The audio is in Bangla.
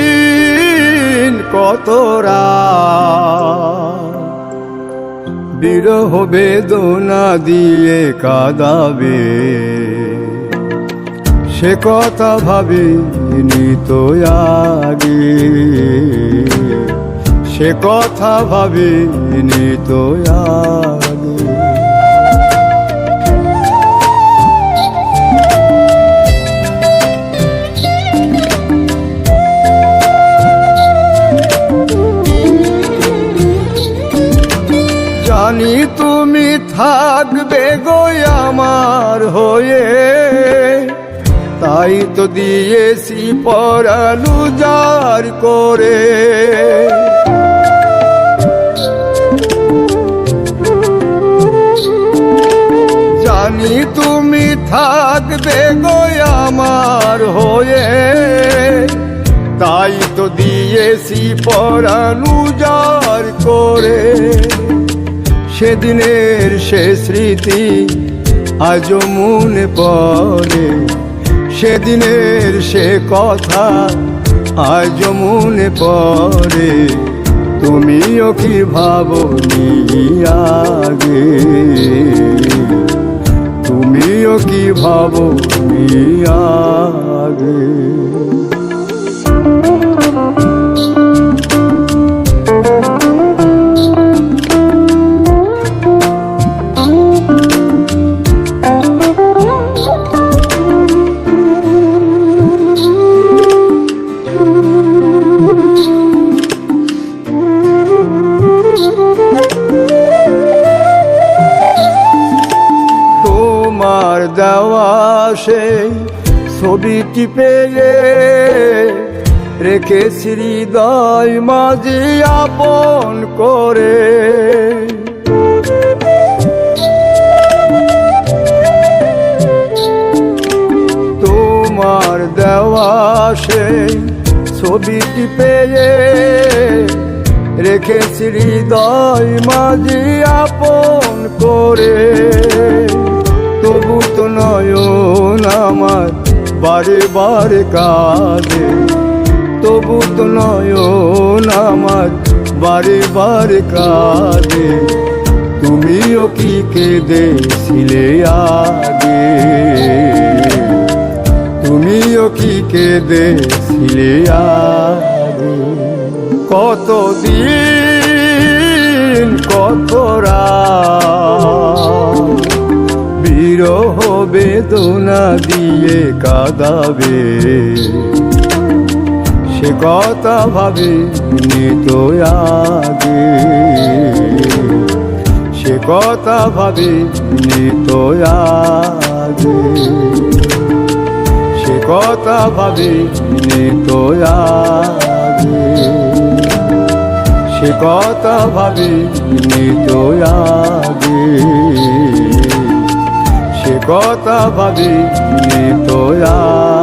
কতদিন কত রাত বিরহ বেদনা দিয়ে কাঁদাবে, সে কথা ভাবিনি তো আগে, সে কথা ভাবিনি তো আগে। জানি তুমি থাকবে গো আমার হয়ে, তাই তো দিয়েছি পরাণ উজাড় করে। জানি তুমি থাকবে গো আমার হয়ে, তাই তো দিয়েছি পরাণ উজাড় করে। সেদিনের সে স্মৃতি আজও মনে পড়ে, সেদিনের সে কথা আজও মনে পড়ে। তুমিও কি ভাবনি আগে, তুমিও কি ভাবনি আগে। তোমার দেওয়া সেই ছবিটি পেয়ে রেখেছি হৃদয় মাঝে আপন করে। তোমার দেওয়া সেই ছবিটি পেয়ে রেখেছি হৃদয় মাঝে আপন করে। তবু তো নয়ন আমার বারে বারে কাঁদে, তবু তো নয়ন আমার বারে বারে কাঁদে। তুমিও কি কেঁদেছিলে আগে, তুমিও কি কেঁদেছিলে আগে। কতদিন কত রাত বিরহ বেদনা দিয়ে কাঁদাবে, সে কথা ভাবিনি তো আগে, সে কথা ভাবিনি তো আগে, সে কথা ভাবিনি তো আগে, সে কথা ভাবিনি তো আগে, সে কথা ভাবিনি তো আগে।